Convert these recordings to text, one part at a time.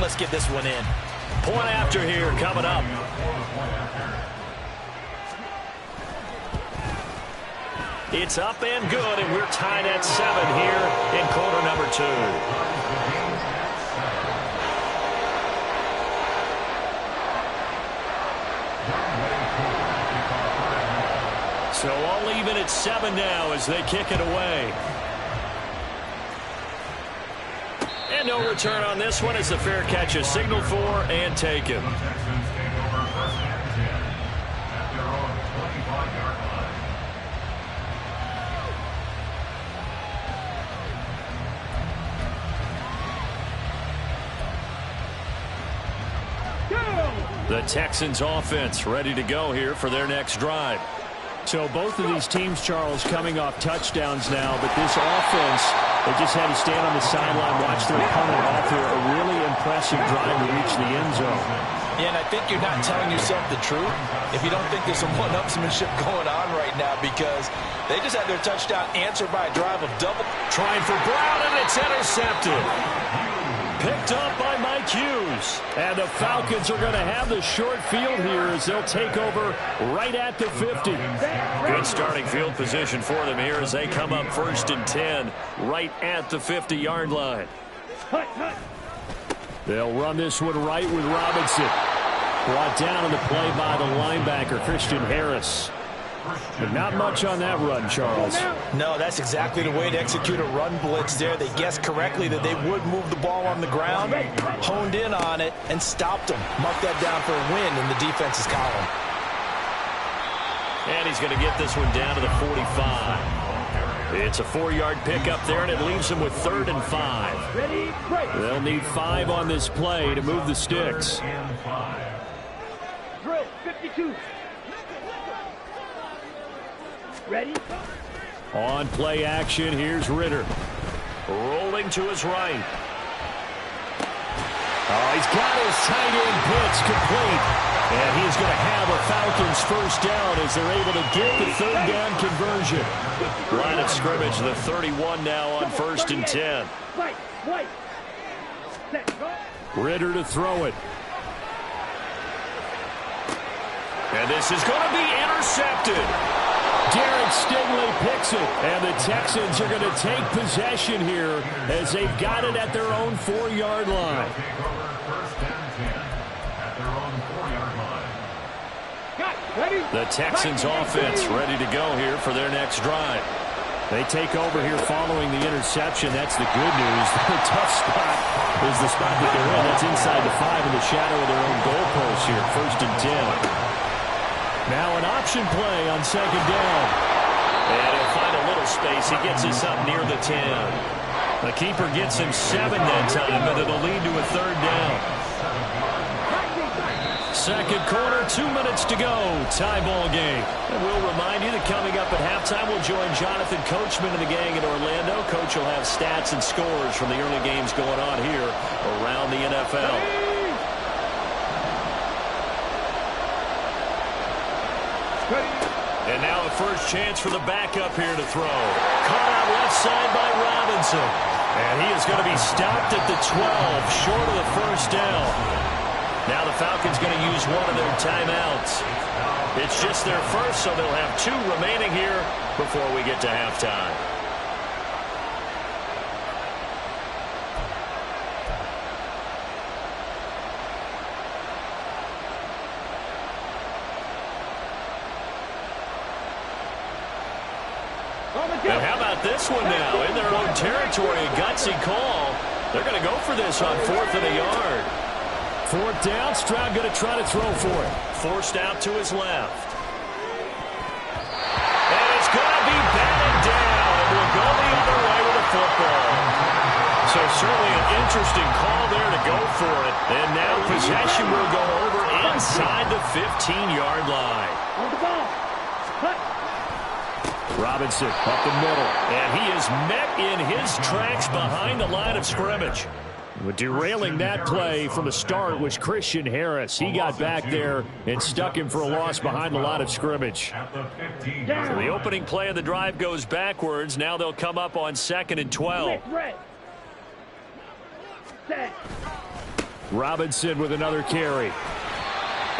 let's get this one in. Point after here coming up. It's up and good, and we're tied at 7 here in quarter number 2. So all even at 7 now as they kick it away. And no return on this one as the fair catch is signaled for and taken. The Texans offense ready to go here for their next drive. So both of these teams, Charles, coming off touchdowns now, but this offense, they just had to stand on the sideline, watch their opponent offer a really impressive drive to reach the end zone. Yeah, and I think you're not telling yourself the truth if you don't think there's some one-upsmanship going on right now, because they just had their touchdown answered by a drive of double. Trying for Brown, and it's intercepted. Picked up by Mike Hughes. And the Falcons are going to have the short field here as they'll take over right at the 50. Good starting field position for them here as they come up 1st and 10 right at the 50-yard line. They'll run this one right with Robinson. Brought down on the play by the linebacker, Christian Harris. But not much on that run, Charles. No, that's exactly the way to execute a run blitz there. They guessed correctly that they would move the ball on the ground, honed in on it, and stopped them. Mark that down for a win in the defense's column. And he's going to get this one down to the 45. It's a 4-yard pickup there, and it leaves them with 3rd and 5. They'll need 5 on this play to move the sticks. Drill 52. Ready? On play action, here's Ritter. Rolling to his right. Oh, he's got his tight end blitz complete. And he's going to have a Falcons first down as they're able to get the 3rd down conversion. Line of scrimmage, the 31 now on 1st and 10. Ritter to throw it. And this is going to be intercepted. Derek Stingley picks it, and the Texans are going to take possession here as they've got it at their own 4-yard line. The Texans offense ready to go here for their next drive. They take over here following the interception. That's the good news. The tough spot is the spot that they're in. That's inside the 5 in the shadow of their own goalpost here, 1st and 10. Now an option play on 2nd down. And he'll find a little space. He gets us up near the 10. The keeper gets him 7 that time, but it'll lead to a 3rd down. 2nd quarter, 2 minutes to go. Tie ball game. And we'll remind you that coming up at halftime, we'll join Jonathan Coachman and the gang in Orlando. Coach will have stats and scores from the early games going on here around the NFL. And now the first chance for the backup here to throw. Caught out left side by Robinson. And he is going to be stopped at the 12, short of the first down. Now the Falcons going to use one of their timeouts. It's just their first, so they'll have 2 remaining here before we get to halftime. And how about this one now? In their own territory, a gutsy call. They're going to go for this on 4th and a yard. 4th down, Stroud going to try to throw for it. Forced out to his left. And it's going to be batted down. And we'll go the other way with the football. So certainly an interesting call there to go for it. And now possession will go over inside the 15-yard line. On the ball. Cut. Robinson up the middle. And he is met in his tracks behind the line of scrimmage. But derailing that play from the start was Christian Harris. He got back there and stuck him for a loss behind the line of scrimmage. So the opening play of the drive goes backwards. Now they'll come up on 2nd and 12. Robinson with another carry.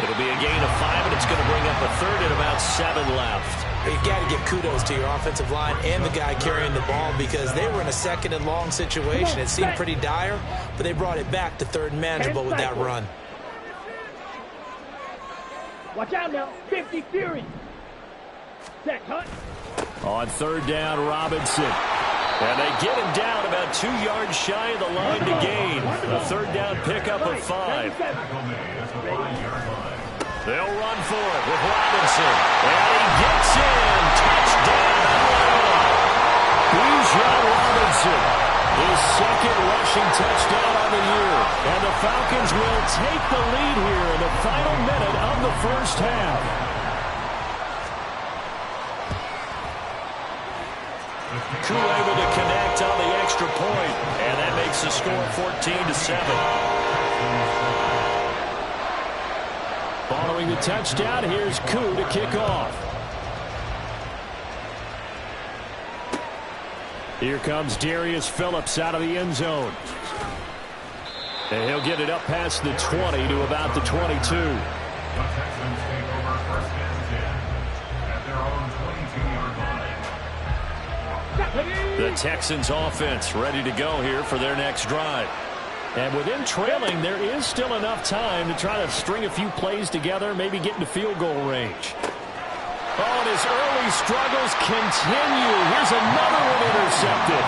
It'll be a gain of 5, and it's going to bring up a third and about 7 left. You've got to give kudos to your offensive line and the guy carrying the ball because they were in a second and long situation. It seemed pretty dire, but they brought it back to third and manageable with that run. Watch out now. 50 Fury. Set, cut. On third down, Robinson. And they get him down about 2 yards shy of the line to gain. A third down pickup of 5. They'll run for it with Robinson. And he gets in. Touchdown. Bijan Robinson. His second rushing touchdown on the year. And the Falcons will take the lead here in the final minute of the first half. Koo able to connect on the extra point. And that makes the score 14-7. Following the touchdown, here's Koo to kick off. Here comes Darius Phillips out of the end zone. And he'll get it up past the 20 to about the 22. The Texans offense ready to go here for their next drive. And with them trailing, there is still enough time to try to string a few plays together, maybe get into field goal range. Oh, and his early struggles continue. Here's another one intercepted.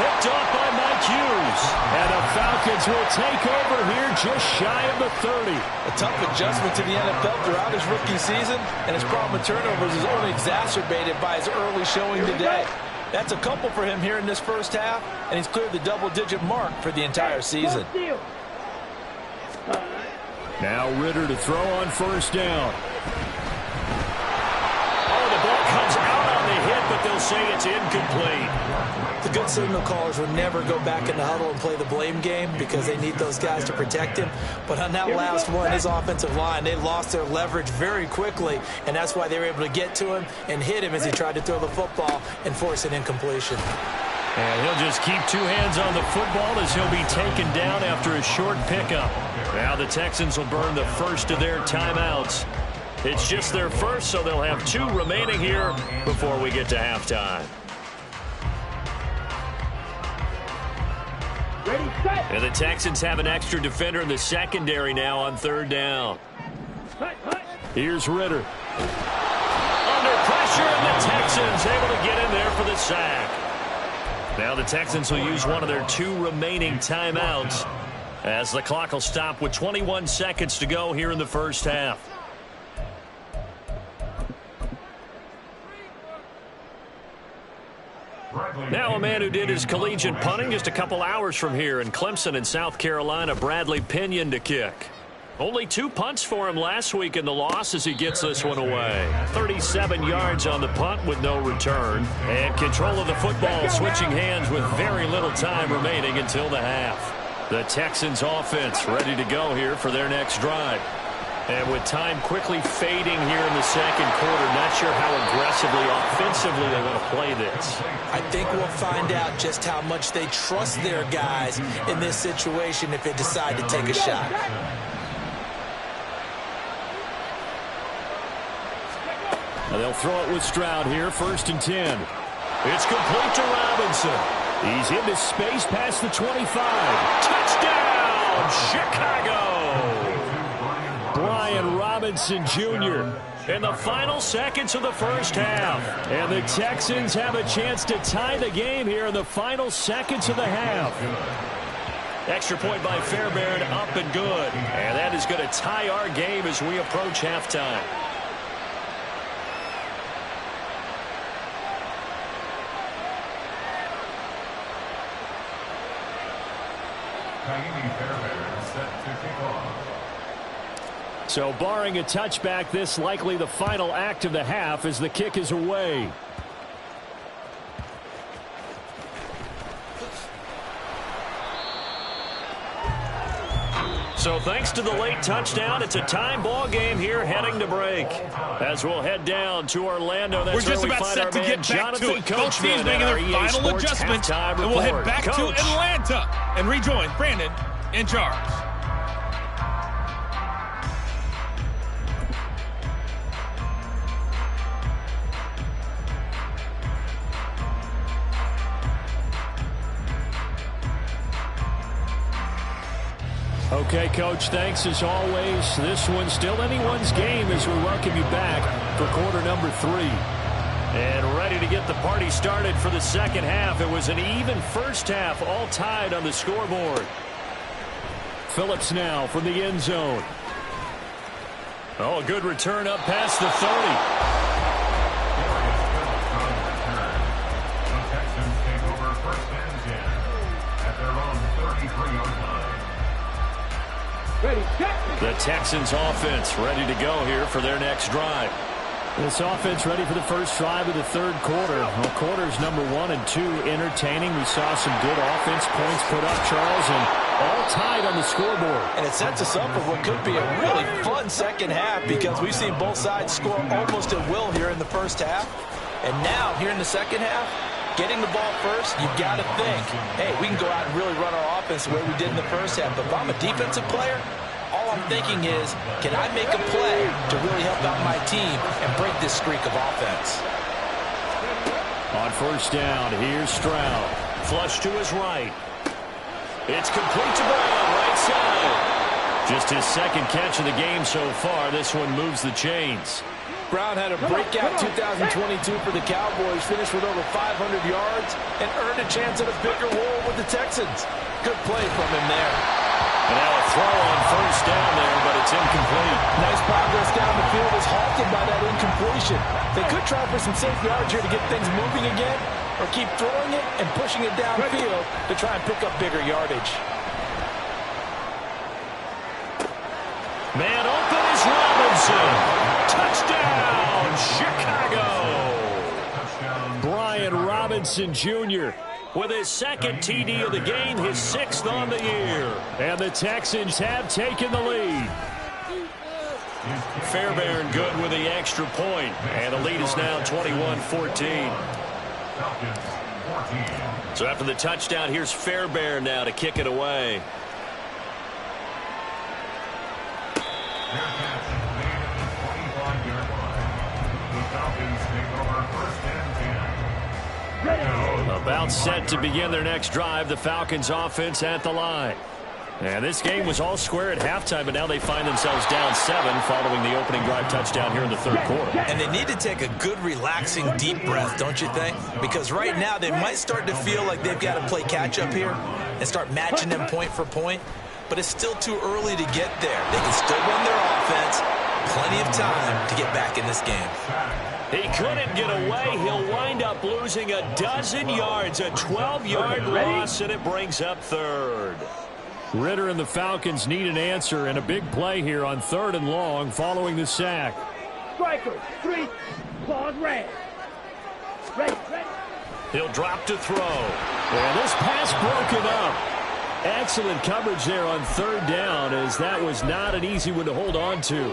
Picked off by Mike Hughes. And the Falcons will take over here just shy of the 30. A tough adjustment to the NFL throughout his rookie season, and his problem with turnovers is only exacerbated by his early showing today. That's a couple for him here in this first half, and he's cleared the double-digit mark for the entire season. Now Ritter to throw on first down. Oh, the ball comes out on the hit, but they'll say it's incomplete. The good signal callers will never go back in the huddle and play the blame game because they need those guys to protect him. But on that last one, his offensive line, they lost their leverage very quickly, and that's why they were able to get to him and hit him as he tried to throw the football and force an incompletion. And he'll just keep 2 hands on the football as he'll be taken down after a short pickup. Now the Texans will burn the first of their timeouts. It's just their first, so they'll have 2 remaining here before we get to halftime. And the Texans have an extra defender in the secondary now on third down. Here's Ritter. Under pressure, and the Texans able to get in there for the sack. Now the Texans will use one of their 2 remaining timeouts as the clock will stop with 21 seconds to go here in the first half. Now a man who did his collegiate punting just a couple hours from here in Clemson in South Carolina, Bradley Pinion to kick. Only 2 punts for him last week in the loss as he gets this one away. 37 yards on the punt with no return. And control of the football switching hands with very little time remaining until the half. The Texans offense ready to go here for their next drive. And with time quickly fading here in the second quarter, not sure how aggressively, offensively they want to play this. I think we'll find out just how much they trust their guys in this situation if they decide to take a shot. Now they'll throw it with Stroud here, 1st and 10. It's complete to Robinson. He's into space past the 25. Touchdown, Chicago! Brian Robinson Jr. in the final seconds of the first half. And the Texans have a chance to tie the game here in the final seconds of the half. Extra point by Fairbairn, up and good. And that is going to tie our game as we approach halftime. So barring a touchback, this likely the final act of the half as the kick is away. So thanks to the late touchdown, it's a time ball game here heading to break. As we'll head down to Orlando, that's we're just where we about find set our to man, get back to it. Both teams making their final adjustment, and we'll head back to Atlanta and rejoin Brandon and Charles. Okay, Coach, thanks as always. This one's still anyone's game as we welcome you back for quarter number 3. And ready to get the party started for the second half. It was an even first half, all tied on the scoreboard. Phillips now from the end zone. Oh, a good return up past the 30. The Texans offense ready to go here for their next drive. This offense ready for the first drive of the third quarter. Well, quarters number 1 and 2 entertaining. We saw some good offense points put up, Charles, and all tied on the scoreboard. And it sets us up for what could be a really fun second half because we've seen both sides score almost at will here in the first half. And now, here in the second half, getting the ball first, you've got to think, hey, we can go out and really run our offense the way we did in the first half. But if I'm a defensive player, all I'm thinking is, can I make a play to really help out my team and break this streak of offense? On first down, here's Stroud. Flush to his right. It's complete to Brown, right side. Just his second catch of the game so far. This one moves the chains. Brown had a breakout 2022 for the Cowboys, finished with over 500 yards, and earned a chance at a bigger role with the Texans. Good play from him there. And now a throw on first down there, but it's incomplete. Nice progress down the field is halted by that incompletion. They could try for some safe yards here to get things moving again, or keep throwing it and pushing it downfield to try and pick up bigger yardage. Man open is Robinson. Touchdown, Chicago. Brian Robinson Jr. with his second TD of the game, his 6th on the year. And the Texans have taken the lead. Fairbairn good with the extra point, and the lead is now 21-14. So after the touchdown, here's Fairbairn now to kick it away. About set to begin their next drive, the Falcons offense at the line. And this game was all square at halftime, but now they find themselves down 7 following the opening drive touchdown here in the third quarter. And they need to take a good, relaxing, deep breath, don't you think? Because right now they might start to feel like they've got to play catch-up here and start matching them point for point. But it's still too early to get there. They can still run their offense. Plenty of time to get back in this game. He couldn't get away. He'll wind up losing a dozen yards, a 12-yard loss, and it brings up third. Ritter and the Falcons need an answer and a big play here on 3rd and long following the sack. Strikers, 3, claws red. Ready. He'll drop to throw. And this pass broken up. Excellent coverage there on 3rd down, as that was not an easy one to hold on to.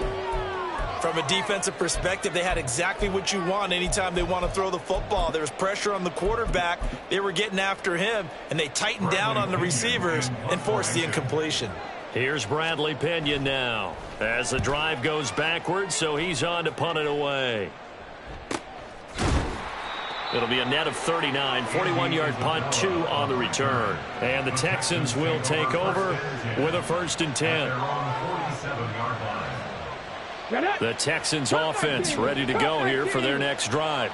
From a defensive perspective, they had exactly what you want anytime they want to throw the football. There was pressure on the quarterback. They were getting after him, and they tightened down on the receivers and forced the incompletion. Here's Bradley Pinion now as the drive goes backwards, so he's on to punt it away. It'll be a net of 39, 41-yard punt, 2 on the return. And the Texans will take over with a 1st and 10. The Texans offense ready to go here for their next drive.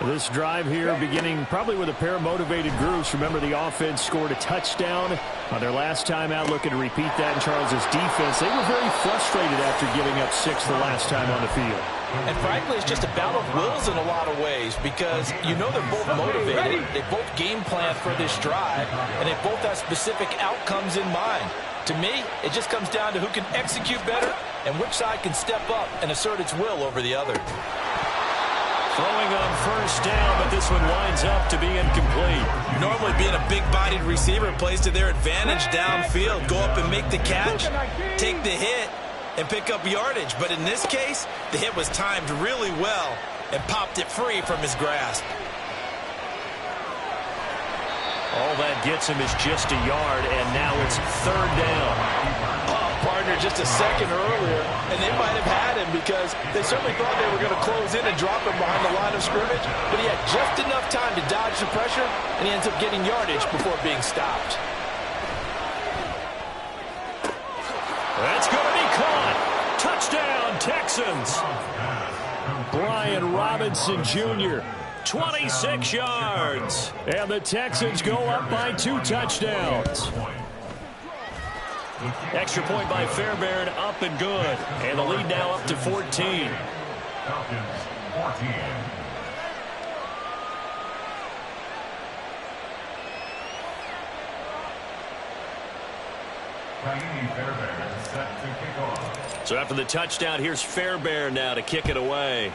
This drive here beginning probably with a pair of motivated groups. Remember, the offense scored a touchdown on their last time out, looking to repeat that in Charles's defense. They were very frustrated after giving up 6 the last time on the field. And frankly, it's just a battle of wills in a lot of ways because you know they're both motivated. They both game plan for this drive, and they both have specific outcomes in mind. To me, it just comes down to who can execute better and which side can step up and assert its will over the other. Throwing on first down, but this one winds up to be incomplete. Normally being a big-bodied receiver plays to their advantage downfield. Go up and make the catch, take the hit, and pick up yardage. But in this case, the hit was timed really well and popped it free from his grasp. All that gets him is just a yard, and now it's 3rd down. Oh, partner, just a second earlier, and they might have had him because they certainly thought they were going to close in and drop him behind the line of scrimmage, but he had just enough time to dodge the pressure, and he ends up getting yardage before being stopped. That's going to be caught. Touchdown, Texans. Brian Robinson Jr., 26 yards. and the Texans go up by 2 touchdowns. Extra point by Fairbairn, up and good. And the lead now up to 14. So after the touchdown, here's Fairbairn now to kick it away.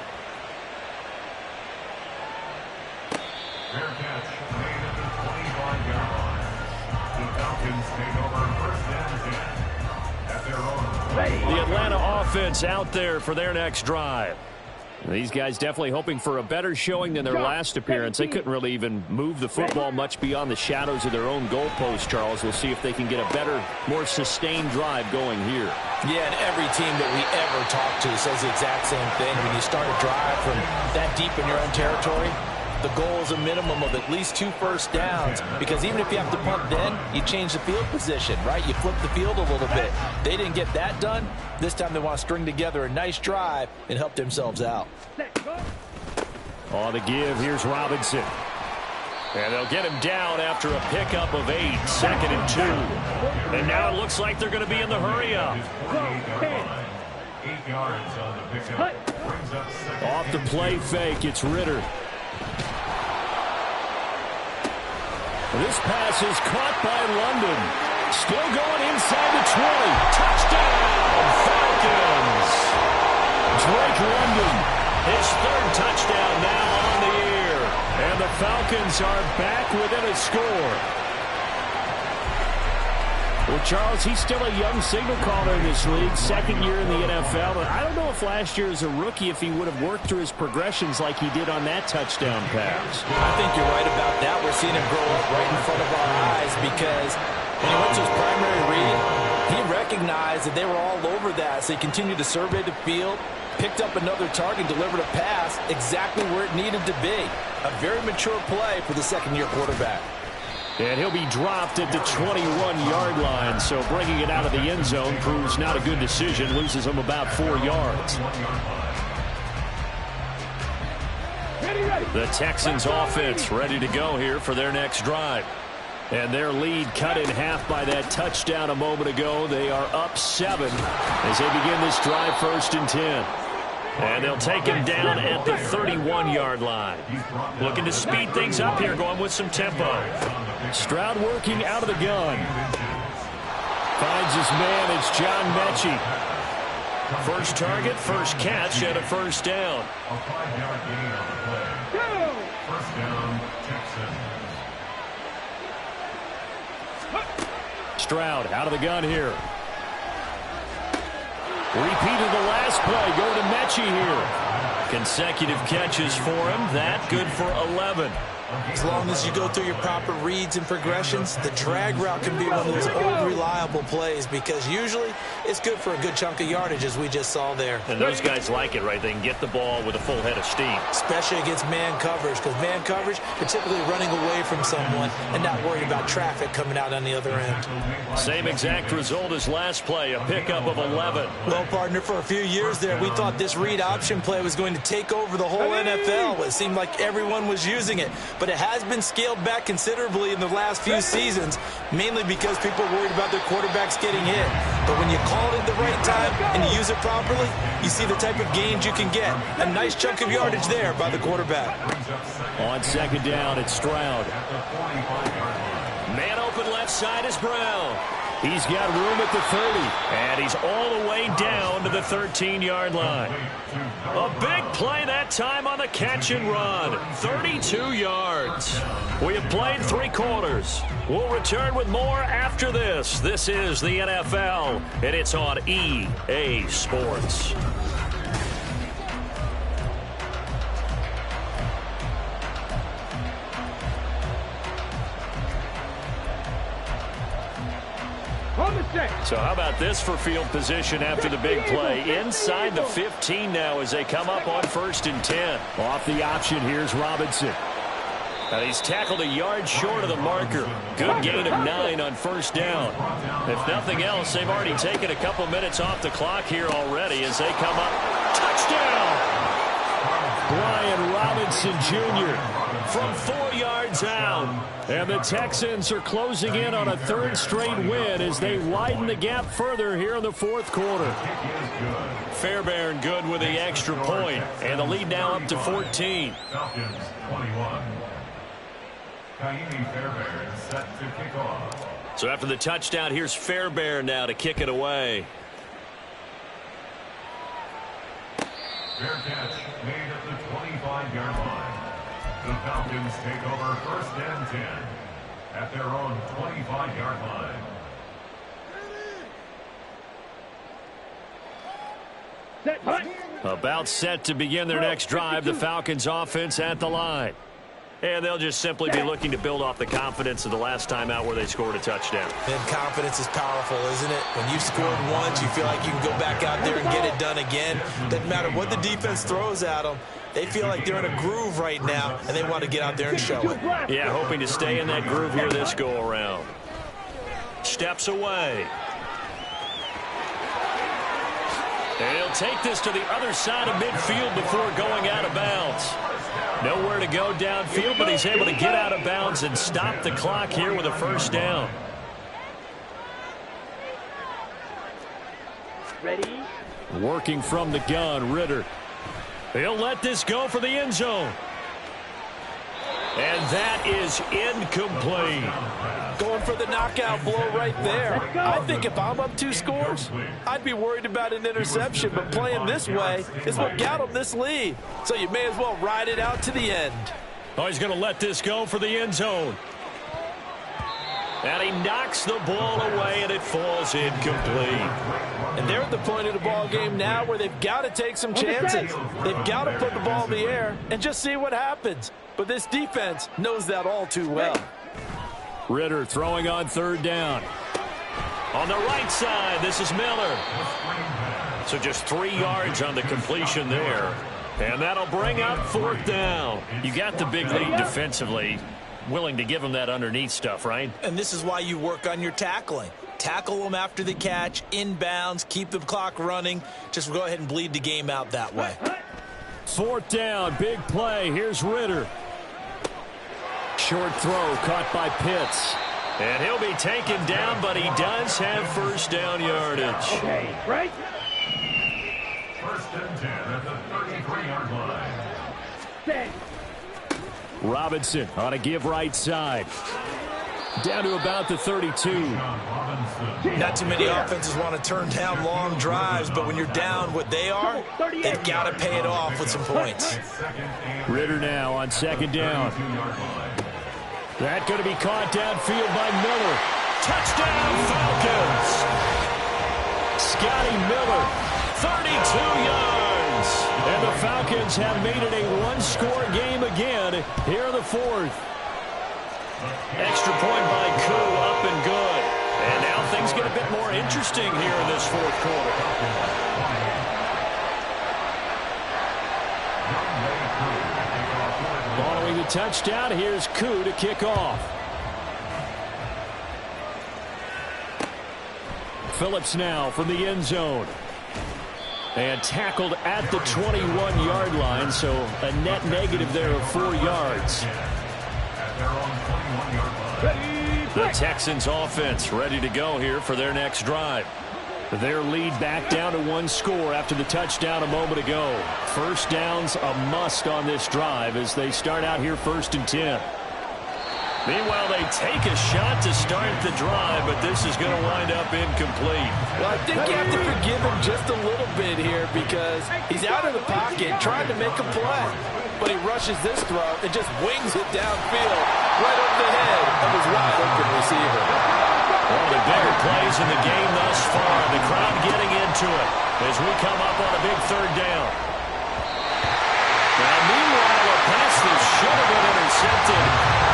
Fair catch made at the 25-yard line. The Falcons take over first and 10 at their own. The Atlanta offense out there for their next drive. These guys definitely hoping for a better showing than their last appearance. They couldn't really even move the football much beyond the shadows of their own goalpost, Charles. We'll see if they can get a better, more sustained drive going here. Yeah, and every team that we ever talk to says the exact same thing. When you start a drive from that deep in your own territory, the goal is a minimum of at least 2 first downs, because even if you have to punt then, you change the field position, right? You flip the field a little bit. They didn't get that done. This time they want to string together a nice drive and help themselves out. On the give, here's Robinson. And they'll get him down after a pickup of 8, 2nd and 2. And now it looks like they're going to be in the hurry-up. 8 yards on the pickup. Brings up second. Off the play fake, it's Ritter. This pass is caught by London. Still going inside the 20. Touchdown, Falcons! Drake London. His 3rd touchdown now on the year. And the Falcons are back within a score. Well, Charles, he's still a young signal caller in this league, 2nd year in the NFL. And I don't know if last year as a rookie, if he would have worked through his progressions like he did on that touchdown pass. I think you're right about that. We're seeing him grow up right in front of our eyes, because when he went to his primary read, he recognized that they were all over that. So he continued to survey the field, picked up another target, delivered a pass exactly where it needed to be. A very mature play for the 2nd-year quarterback. And he'll be dropped at the 21-yard line, so bringing it out of the end zone proves not a good decision, loses him about 4 yards. The Texans offense ready to go here for their next drive. And their lead cut in half by that touchdown a moment ago. They are up 7 as they begin this drive, 1st and 10. And they'll take him down at the 31-yard line. Looking to speed things up here, going with some tempo. Stroud working out of the gun. Finds his man. It's John Mechie. First target, first catch, and a 1st down. A 5-yard gain on the play. First down, Texans. Stroud out of the gun here. Repeat of the last play. Go to Mechie here. Consecutive catches for him. That good for 11. As long as you go through your proper reads and progressions, the drag route can be one of those old reliable plays, because usually it's good for a good chunk of yardage, as we just saw there. And those guys like it, right? They can get the ball with a full head of steam. Especially against man coverage, because man coverage, you're typically running away from someone and not worrying about traffic coming out on the other end. Same exact result as last play, a pickup of 11. Well, partner, for a few years there, we thought this read option play was going to take over the whole NFL. It seemed like everyone was using it. But it has been scaled back considerably in the last few seasons, mainly because people are worried about their quarterbacks getting hit. But when you call it at the right time and you use it properly, you see the type of gains you can get. A nice chunk of yardage there by the quarterback. On 2nd down, it's Stroud. Man open left side is Brown. He's got room at the 30. And he's all the way down to the 13-yard line. A big play that time on the catch and run. 32 yards. We have played 3 quarters. We'll return with more after this. This is the NFL, and it's on EA Sports. So how about this for field position after the big play? Inside the 15 now as they come up on 1st and 10. Off the option, here's Robinson. And he's tackled a yard short of the marker. Good gain of 9 on first down. If nothing else, they've already taken a couple minutes off the clock here already as they come up. Touchdown! Brian Robinson Jr. from 4 yards out. And the Texans are closing in on a 3rd straight win as they widen the gap further here in the 4th quarter. Fairbairn good with the extra point, and the lead now up to 14. Falcons 21. Kaimi Fairbairn set to kick off. So after the touchdown, here's Fairbairn now to kick it away. Fair catch made at the 25-yard line. The Falcons take over 1st and 10 at their own 25-yard line. About set to begin their next drive, the Falcons offense at the line. And they'll just simply be looking to build off the confidence of the last time out where they scored a touchdown. And confidence is powerful, isn't it? When you've scored once, you feel like you can go back out there and get it done again. Doesn't matter what the defense throws at them. They feel like they're in a groove right now, and they want to get out there and show it. Yeah, hoping to stay in that groove here this go-around. Steps away. And he'll take this to the other side of midfield before going out of bounds. Nowhere to go downfield, but he's able to get out of bounds and stop the clock here with a 1st down. Ready? Working from the gun, Ritter. He'll let this go for the end zone. And that is incomplete. Going for the knockout blow right there. I think if I'm up 2 scores, I'd be worried about an interception, but playing this way is what got him this lead. So you may as well ride it out to the end. Oh, he's going to let this go for the end zone. And he knocks the ball away, and it falls incomplete. And they're at the point of the ball game now where they've got to take some chances. They've got to put the ball in the air and just see what happens. But this defense knows that all too well. Ritter throwing on 3rd down. On the right side, this is Miller. So just 3 yards on the completion there. And that'll bring up 4th down. You got the big lead defensively. Willing to give them that underneath stuff, right? And this is why you work on your tackling. Tackle them after the catch, inbounds, keep the clock running. Just go ahead and bleed the game out that way. 4th down, big play. Here's Ritter. Short throw caught by Pitts. And he'll be taken down, but he does have 1st down yardage. Okay, right? 1st and 10 at the 33-yard line. Set. Robinson on a give right side. Down to about the 32. Not too many offenses want to turn down long drives, but when you're down what they are, they've got to pay it off with some points. Ritter now on 2nd down. That going to be caught downfield by Miller. Touchdown Falcons! Scotty Miller, 32 yards. And the Falcons have made it a 1-score game again here in the 4th. Extra point by Koo, up and good. And now things get a bit more interesting here in this 4th quarter. Following the touchdown, here's Koo to kick off. Phillips now from the end zone. And tackled at the 21-yard line, so a net negative there of 4 yards. The Texans offense ready to go here for their next drive. Their lead back down to 1 score after the touchdown a moment ago. 1st down's a must on this drive as they start out here 1st and 10. Meanwhile, they take a shot to start the drive, but this is going to wind up incomplete. Well, I think you have to forgive him just a little bit here because he's out of the pocket trying to make a play. But he rushes this throw and just wings it downfield right over the head of his wide-open receiver. One of the bigger plays in the game thus far. The crowd getting into it as we come up on a big 3rd down. Now, meanwhile, a pass that should have been intercepted,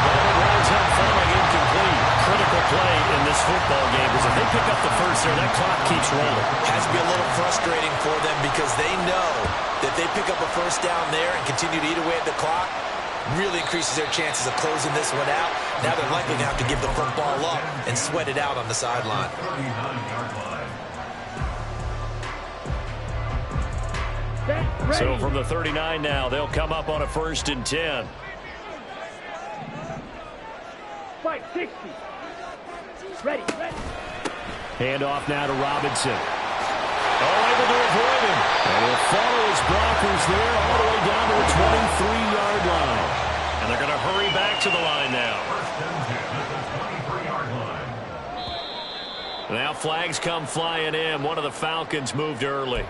but it winds up falling incomplete. Critical play in this football game because if they pick up the 1st there, that clock keeps rolling. Has to be a little frustrating for them because they know that they pick up a 1st down there and continue to eat away at the clock, really increases their chances of closing this one out. Now they're likely to have to give the football up and sweat it out on the sideline. 39-yard line. So from the 39 now, they'll come up on a 1st and 10. 560. Ready. Handoff now to Robinson. Oh, able to avoid him. And he'll follow his blockers there all the way down to the 23-yard line. And they're going to hurry back to the line now. 1st and 10 at the 23-yard line. Now flags come flying in. One of the Falcons moved early.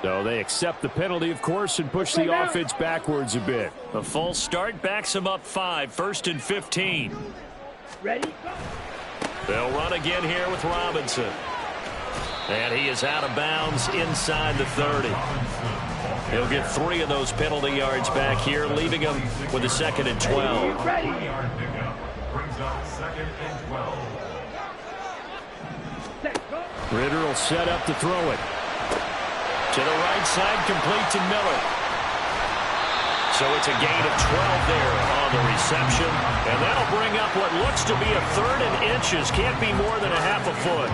So they accept the penalty, of course, and push the offense backwards a bit. The false start backs them up 5. 1st and 15. Ready. They'll run again here with Robinson. And he is out of bounds inside the 30. He'll get 3 of those penalty yards back here, leaving him with a 2nd and 12. Ready. Yard pickup brings up 2nd and 12. Ritter will set up to throw it. To the right side, complete to Miller. So it's a gain of 12 there on the reception. And that'll bring up what looks to be a 3rd and inches. Can't be more than a half a foot.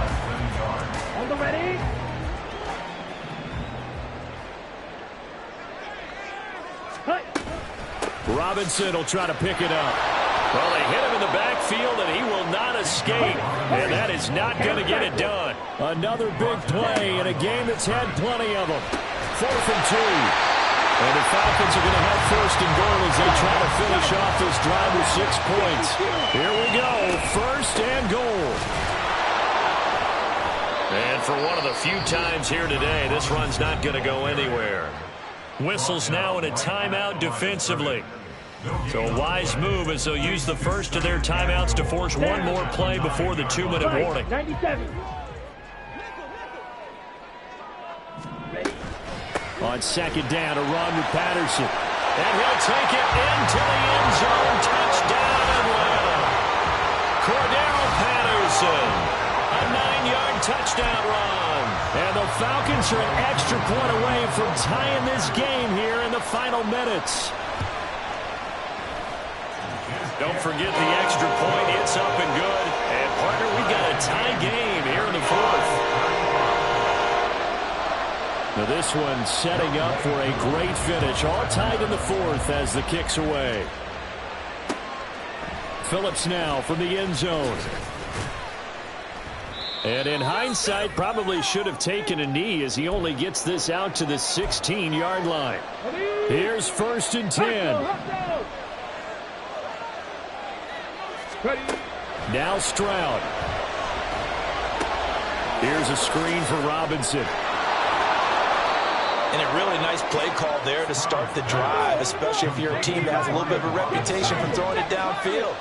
On the ready. Robinson will try to pick it up. Well, they hit him in the backfield, and he will not escape. And that is not going to get it done. Another big play in a game that's had plenty of them. 4th and 2. And the Falcons are going to have 1st and goal as they try to finish off this drive with 6 points. Here we go, 1st and goal. And for one of the few times here today, this run's not going to go anywhere. Whistles now in a timeout defensively. So a wise move as they'll use the first of their timeouts to force one more play before the 2-minute warning. 97. On 2nd down, a run with Patterson. And he'll take it into the end zone. Touchdown, Atlanta. Cordero Patterson. A 9-yard touchdown run. And the Falcons are an extra point away from tying this game here in the final minutes. Don't forget the extra point. It's up and good. And, partner, we've got a tie game here in the 4th. Now this one setting up for a great finish. All tied in the 4th as the kick's away. Phillips now from the end zone. And in hindsight, probably should have taken a knee as he only gets this out to the 16-yard line. Here's 1st and 10. Now Stroud. Here's a screen for Robinson. And a really nice play call there to start the drive, especially if you're a team that has a little bit of a reputation for throwing it downfield.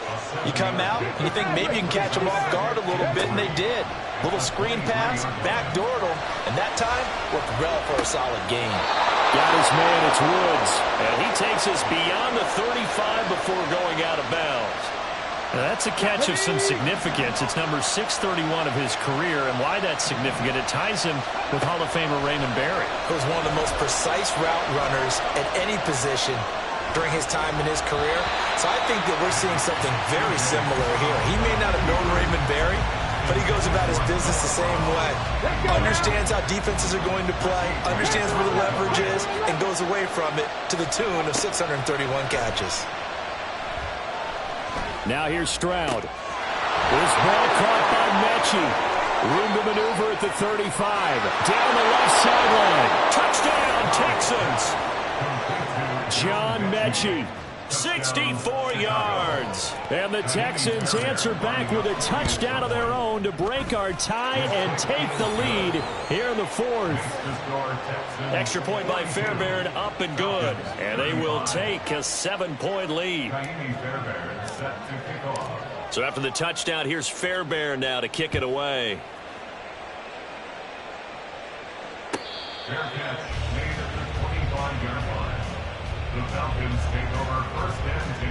You come out and you think maybe you can catch them off guard a little bit, and they did. Little screen pass, backdoored them, and that time worked well for a solid gain. Got his man, it's Woods. And he takes us beyond the 35 before going out of bounds. Now that's a catch of some significance. It's number 631 of his career, and why that's significant, it ties him with Hall of Famer Raymond Berry. He was one of the most precise route runners at any position during his time in his career. So I think that we're seeing something very similar here. He may not have known Raymond Berry, but he goes about his business the same way. Understands how defenses are going to play, understands where the leverage is, and goes away from it to the tune of 631 catches. Now here's Stroud. This ball caught by Mechie. Room to maneuver at the 35. Down the left sideline. Touchdown, Texans. John Mechie. 64 yards. And the Texans answer back with a touchdown of their own to break our tie and take the lead here in the 4th. Extra point by Fairbairn, up and good. And they will take a 7-point lead. So after the touchdown, here's Fairbairn now to kick it away. Fair catch made at the 25-yard line. The Falcons take over 1st and 10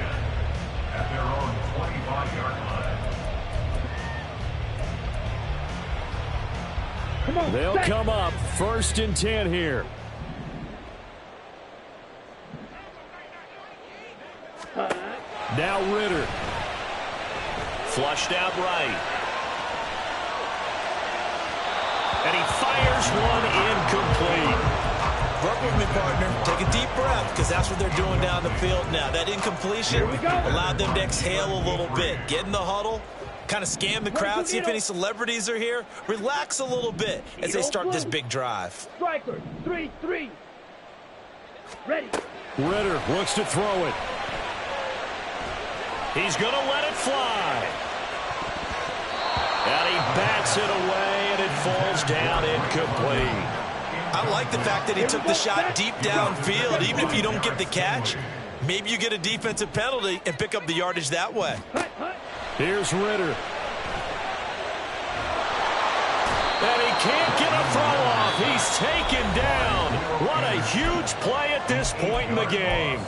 at their own 25-yard line. They'll come up 1st and 10 here. Now Ritter. Flushed out right. And he fires one incomplete. Work with me, partner. Take a deep breath, because that's what they're doing down the field now. That incompletion allowed them to exhale a little bit. Get in the huddle, kind of scan the crowd, see if any celebrities are here. Relax a little bit as they start this big drive. Striker, 3-3. Ready. Ritter looks to throw it. He's going to let it fly. And he bats it away, and it falls down incomplete. I like the fact that he took the shot deep downfield. Even if you don't get the catch, maybe you get a defensive penalty and pick up the yardage that way. Here's Ritter. And he can't get a throw off. He's taken down. What a huge play at this point in the game.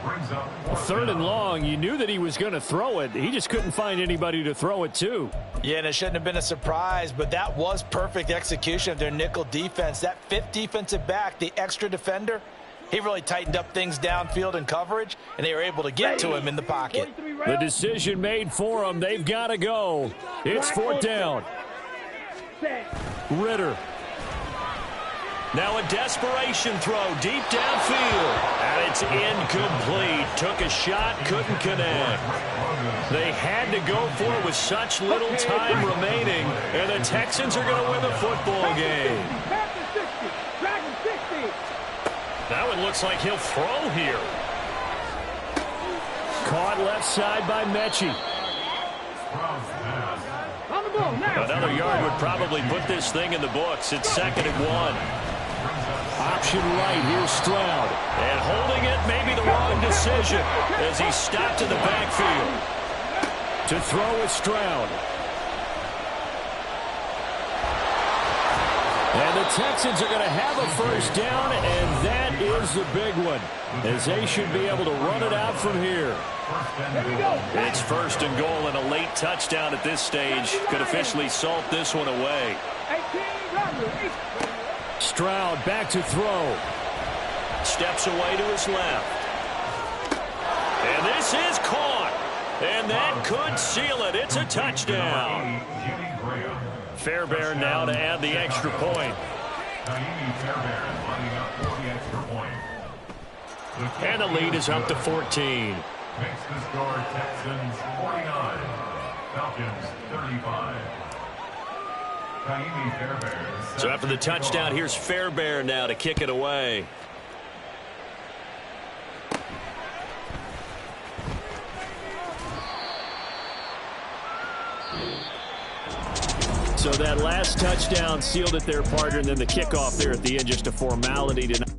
3rd and long, you knew that he was going to throw it. He just couldn't find anybody to throw it to. Yeah, and it shouldn't have been a surprise, but that was perfect execution of their nickel defense. That 5th defensive back, the extra defender, he really tightened up things downfield in coverage, and they were able to get to him in the pocket. The decision made for them. They've got to go. It's 4th down. Ritter. Now a desperation throw deep downfield. And it's incomplete. Took a shot, couldn't connect. They had to go for it with such little time remaining. And the Texans are going to win the football game. That one looks like he'll throw here. Caught left side by Mechie. Another yard would probably put this thing in the books. It's 2nd and 1. Option right, here's Stroud. And holding it may be the wrong decision as he stopped in the backfield. To throw is Stroud. And the Texans are going to have a 1st down, and that is the big one, as they should be able to run it out from here. It's 1st and goal, and a late touchdown at this stage could officially salt this one away. Stroud back to throw. Steps away to his left. And this is caught. And that could seal it. It's a touchdown. Fairbairn now to add the extra point. And the lead is up to 14. Makes the score Texans 49, Falcons 35. So after the touchdown, here's Fairbairn now to kick it away. So that last touchdown sealed it there, partner, and then the kickoff there at the end, just a formality tonight.